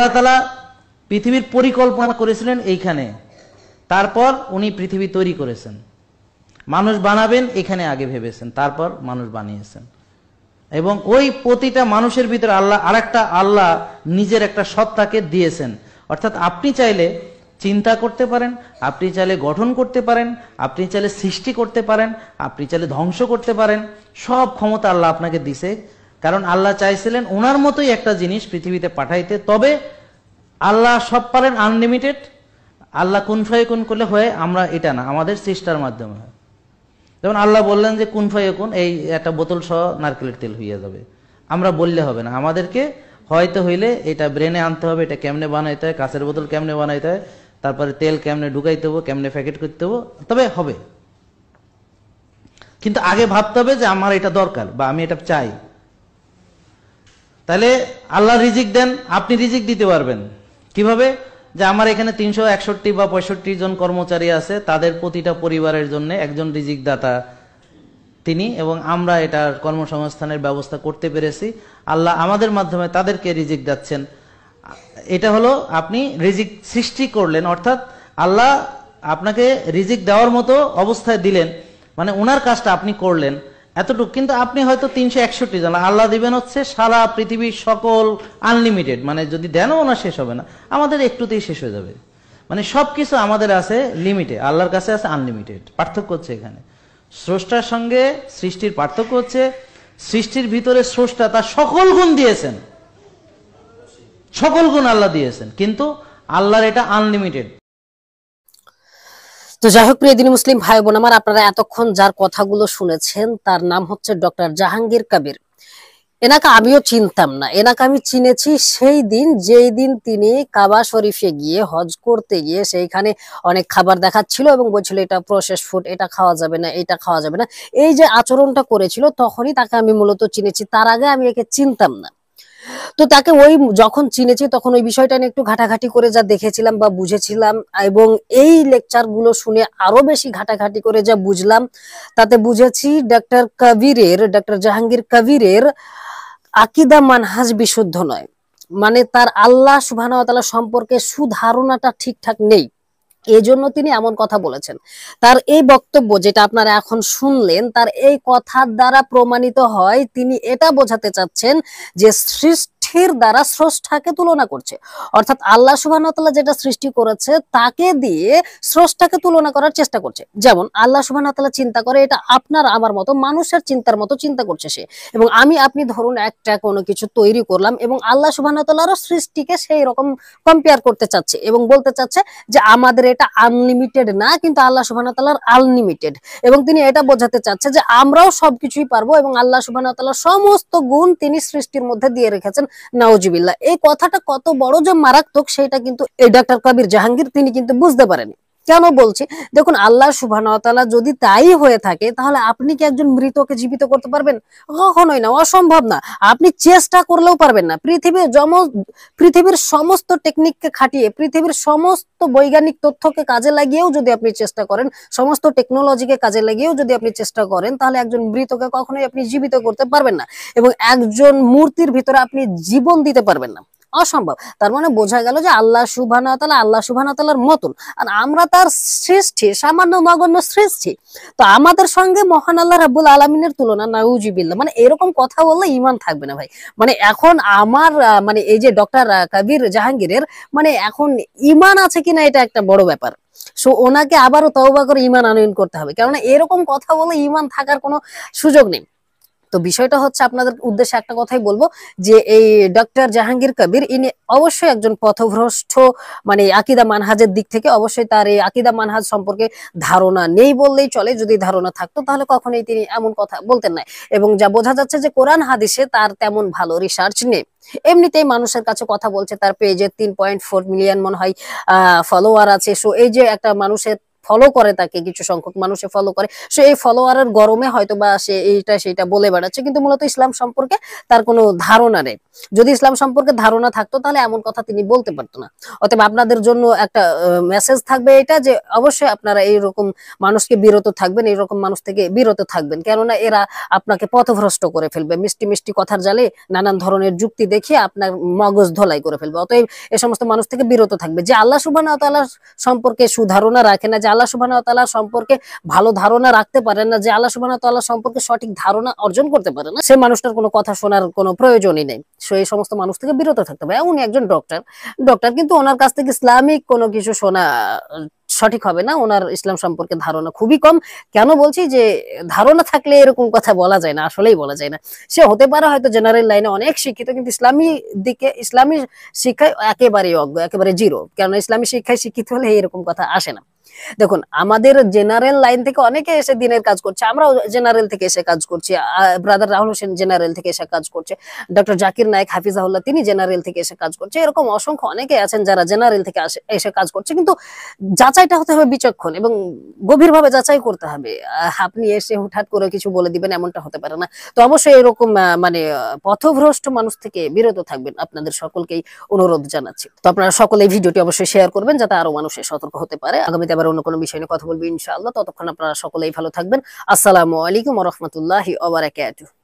আল্লাহ তাআলা পৃথিবীর পরিকল্পনা করেছিলেন এইখানে, তারপর উনি পৃথিবী তৈরি করেছেন। মানুষ বানাবেন এখানে আগে ভেবেছেন, তারপর মানুষ বানিয়েছেন। এবং ওই প্রতিটা মানুষের ভিতরে আল্লাহ আরেকটা আল্লাহ নিজের একটা সত্তাকে দিয়েছেন। অর্থাৎ আপনি চাইলে চিন্তা করতে পারেন, আপনি চাইলে গঠন করতে পারেন, আপনি চাইলে সৃষ্টি করতে পারেন, আপনি চাইলে ধ্বংস করতে পারেন। সব ক্ষমতা আল্লাহ আপনাকে দিছে, কারণ আল্লাহ চাইছিলেন ওনার মতোই একটা জিনিস পৃথিবীতে পাঠাইতে। তবে আল্লাহ সব পারেন আনলিমিটেড। আল্লাহ কুন ফায়াকুন করলে হয়, আমরা এটা না, আমাদের চেষ্টার মাধ্যমে হয়। যেমন আল্লাহ বললেন যে কুন ফায়াকুন, এই একটা বোতল সহ নারকেলের তেল হইয়া যাবে, আমরা বললে হবে না, আমাদেরকে হয়তো হইলে এটা ব্রেনে আনতে হবে, এটা কেমনে বানাইতে হয়, কাঁচের বোতল কেমনে বানাইতে হয়, তারপরে তেল কেমনে ঢুকাইতে হবে, কেমনে প্যাকেট করতে হবে, তবে হবে। কিন্তু আগে ভাবতে হবে যে আমার এটা দরকার বা আমি এটা চাই। তাহলে আল্লাহ রিজিক দেন, আপনি রিজিক দিতে পারবেন কিভাবে? যে আমার এখানে 361 বা 65 জন কর্মচারী আছে, তাদের প্রতিটা পরিবারের জন্য একজন রিজিক দাতা তিনি, এবং আমরা এটার কর্মসংস্থানের ব্যবস্থা করতে পেরেছি। আল্লাহ আমাদের মাধ্যমে তাদেরকে রিজিক দিচ্ছেন। এটা হলো আপনি রিজিক সৃষ্টি করলেন, অর্থাৎ আল্লাহ আপনাকে রিজিক দেওয়ার মতো অবস্থায় দিলেন, মানে ওনার কাজটা আপনি করলেন এতটুকু। কিন্তু আপনি হয়তো 361 জন, আল্লাহ দিবেন হচ্ছে সারা পৃথিবীর সকল আনলিমিটেড, মানে যদি দেনও ওনার শেষ হবে না, আমাদের একটুতেই শেষ হয়ে যাবে। মানে সবকিছু আমাদের আছে লিমিটে, আল্লাহর কাছে আছে আনলিমিটেড। পার্থক্য হচ্ছে এখানে স্রষ্টার সঙ্গে সৃষ্টির পার্থক্য হচ্ছে, সৃষ্টির ভিতরে স্রষ্টা তার সকল গুণ দিয়েছেন, সকল গুণ আল্লাহ দিয়েছেন, কিন্তু আল্লাহর এটা আনলিমিটেড। তো যাই হোক, প্রিয় দিনী মুসলিম ভাই বোন আমার, আপনারা এতক্ষণ যার কথাগুলো শুনেছেন তার নাম হচ্ছে ডক্টর জাহাঙ্গীর কবির। এনাকে আমিও চিনতাম না, এনাকে আমি চিনেছি সেই দিন যেই দিন তিনি কাবা শরীফে গিয়ে হজ করতে গিয়ে সেইখানে অনেক খাবার দেখাচ্ছিল এবং বলছিল এটা প্রসেস ফুড, এটা খাওয়া যাবে না, এটা খাওয়া যাবে না, এই যে আচরণটা করেছিল, তখনই তাকে আমি মূলত চিনেছি। তার আগে আমি একে চিনতাম না। তো তাকে ওই যখন চিনেছি তখন ওই বিষয়টা নিয়ে একটু ঘাটাঘাটি করে যা দেখেছিলাম বা বুঝেছিলাম, এবং এই লেকচার গুলো শুনে আরো বেশি ঘাটাঘাটি করে যা বুঝলাম, তাতে বুঝেছি ডক্টর জাহাঙ্গীর কবিরের আকিদা মানহাজ বিশুদ্ধ নয়। মানে তার আল্লাহ সুবহানাহু ওয়া তাআলা সম্পর্কে সুধারণাটা ঠিকঠাক নেই, এজন্য তিনি এমন কথা বলেছেন। তার এই বক্তব্য যেটা আপনারা এখন শুনলেন, তার এই কথার দ্বারা প্রমাণিত হয় তিনি এটা বোঝাতে চাচ্ছেন যে সৃষ্টির দ্বারা স্রষ্টাকে তুলনা করছে। অর্থাৎ আল্লাহ সুবহানাহু ওয়া তাআলা যেটা সৃষ্টি করেছে তাকে দিয়ে স্রষ্টাকে তুলনা করার চেষ্টা করছে। যেমন আল্লাহ সুবহানাহু ওয়া তাআলা চিন্তা করে, এটা আপনার আমার মতো মানুষের চিন্তার মতো চিন্তা করছে সে। এবং আপনি ধরুন একটা কোনো কিছু তৈরি করলাম এবং আল্লাহ সুবহানাহু ওয়া তাআলার সৃষ্টিকে সেই রকম কম্পেয়ার করতে চাচ্ছে এবং বলতে চাচ্ছে যে আমাদের এটা আনলিমিটেড না, কিন্তু আল্লাহ সুবহানাহু ওয়া তাআলার আনলিমিটেড। এবং তিনি এটা বোঝাতে চাচ্ছে যে আমরাও সবকিছুই পারবো এবং আল্লাহ সুবহানাহু ওয়া তাআলার সমস্ত গুণ তিনি সৃষ্টির মধ্যে দিয়ে রেখেছেন। নাউজুবিল্লাহ। এই কথাটা কত বড় যে মারাত্মক সেটা কিন্তু এই ডক্টর কবির জাহাঙ্গীর তিনি কিন্তু বুঝতে পারেনি। কেন বলছি? দেখুন, আল্লাহ সুবহানাহু ওয়া তাআলা যদি তাই হয়ে থাকে, তাহলে আপনি কি একজন মৃতকে জীবিত করতে পারবেন? কখনোই না, অসম্ভব না। আপনি চেষ্টা করলেও পারবেন না। পৃথিবীর সমস্ত টেকনিককে খাটিয়ে, পৃথিবীর সমস্ত বৈজ্ঞানিক তথ্যকে কাজে লাগিয়েও যদি আপনি চেষ্টা করেন, সমস্ত টেকনোলজিকে কাজে লাগিয়েও যদি আপনি চেষ্টা করেন, তাহলে একজন মৃতকে কখনোই আপনি জীবিত করতে পারবেন না। এবং একজন মূর্তির ভিতরে আপনি জীবন দিতে পারবেন না, অসম্ভব। তার মানে বোঝা গেল যে আল্লাহ সুবহানাহু ওয়া তাআলার মতন, আর আমরা তার সৃষ্টি, সামান্য নগণ্য সৃষ্টি। তো আমাদের সঙ্গে মহান আল্লাহ রাব্বুল আলামিনের তুলনা, নাউজুবিল্লাহ। মানে এরকম কথা বললে ঈমান থাকবে না ভাই। মানে এখন আমার মানে এই যে ডক্টর কবির জাহাঙ্গীরের মানে এখন ঈমান আছে কিনা এটা একটা বড় ব্যাপার। সো ওনাকে আবারও তওবা করে ঈমান আনয়ন করতে হবে, কারণ এরকম কথা বলে ঈমান থাকার কোনো সুযোগ নেই। তো বিষয়টা হচ্ছে, আপনাদের উদ্দেশ্যে একটা কথাই বলবো যে এই ডক্টর জাহাঙ্গীর কবির ইনি অবশ্যই একজন পথভ্রষ্ট, মানে আকিদা মানহাজের দিক থেকে অবশ্যই তার এই আকিদা মানহাজ সম্পর্কে ধারণা নেই বললেই চলে। যদি ধারণা থাকতো তাহলে কখনোই তিনি এমন কথা বলতেন না। এবং যা বোঝা যাচ্ছে যে কোরআন হাদিসে তার তেমন ভালো রিসার্চ নেই। এমনিতেই মানুষের কাছে কথা বলছে, তার পেজে 3.4 মিলিয়ন মনে হয় ফলোয়ার আছে। সো এই যে একটা মানুষের ফলো করে, তাকে কিছু সংখ্যক মানুষে ফলো করে, সে এই ফলোয়ারের গরমে হয়তো বা সে এইটা সেটা বলে বেড়াচ্ছে, কিন্তু মূলত ইসলাম সম্পর্কে তার কোনো ধারণা নেই। যদি ইসলাম সম্পর্কে ধারণা থাকতো তাহলে এমন কথা তিনি বলতে পারতো না। অতএব আপনাদের জন্য একটা মেসেজ থাকবে এটা, যে অবশ্যই আপনারা এইরকম মানুষকে বিরত থাকবেন, এইরকম মানুষ থেকে বিরত থাকবেন, কেননা এরা আপনাকে পথভ্রষ্ট করে ফেলবে। মিষ্টি মিষ্টি কথার জালে নানান ধরনের যুক্তি দেখিয়ে আপনার মগজ ধোলাই করে ফেলবে। অতএব এই সমস্ত মানুষ থেকে বিরত থাকবে। যে আল্লাহ সুবহানাহু ওয়া তাআলা সম্পর্কে সুধারণা রাখে না, যে আল্লাহ সুবহানাহু ওয়া তাআলা সম্পর্কে ভালো ধারণা রাখতে পারেন না, যে আল্লাহ সুবহানাহু ওয়া তাআলা সম্পর্কে সঠিক ধারণা অর্জন করতে পারে না, সে মানুষটার কোনো কথা শোনার কোনো প্রয়োজনই নেই। সো এই সমস্ত মানুষ থেকে বিরত থাকতে হবে। উনি একজন ডক্টর, কিন্তু ওনার কাছ থেকে ইসলামিক কোনো কিছু শোনা সঠিক হবে না। ওনার ইসলাম সম্পর্কে ধারণা খুবই কম। কেন বলছি, যে ধারণা থাকলে এরকম কথা বলা যায় না, আসলেই বলা যায় না। সে হতে পারে হয়তো জেনারেল লাইনে অনেক শিক্ষিত, কিন্তু ইসলামী দিকে, ইসলামী শিক্ষায় একেবারেই অজ্ঞ, একেবারে জিরো। কারণ ইসলামী শিক্ষায় শিক্ষিত হলে এরকম কথা আসে না। দেখুন, আমাদের জেনারেল লাইন থেকে অনেকে এসে দিনের কাজ করছে, আমরাও জেনারেল থেকে এসে কাজ করছি। ব্রাদার রাহুল হোসেন জেনারেল থেকে এসে কাজ করছে, ডক্টর জাকির নায়েক হাফিজাহুল্লাহ তিনি জেনারেল থেকে এসে কাজ করছে। এরকম অসংখ্য অনেকে আছেন যারা জেনারেল থেকে এসে কাজ করছে, কিন্তু যাচাইটা হতে হবে বিচক্ষণ এবং গভীরভাবে যাচাই করতে হবে। আপনি এসে হুটহাট করে কিছু বলে দিবেন এমনটা হতে পারে না। তো অবশ্যই এরকম মানে পথভ্রষ্ট মানুষ থেকে বিরত থাকবেন, আপনাদের সকলকেই অনুরোধ জানাচ্ছি। তো আপনারা সকলে এই ভিডিওটি অবশ্যই শেয়ার করবেন, যাতে আরো মানুষ সতর্ক হতে পারে। আগামীতে আবার অন্য কোনো বিষয় নিয়ে কথা বলবো ইনশাআল্লাহ। ততক্ষণ আপনারা সকলেই ভালো থাকবেন। আসসালামু আলাইকুম ওয়া রাহমাতুল্লাহি ওয়া বারাকাতুহু।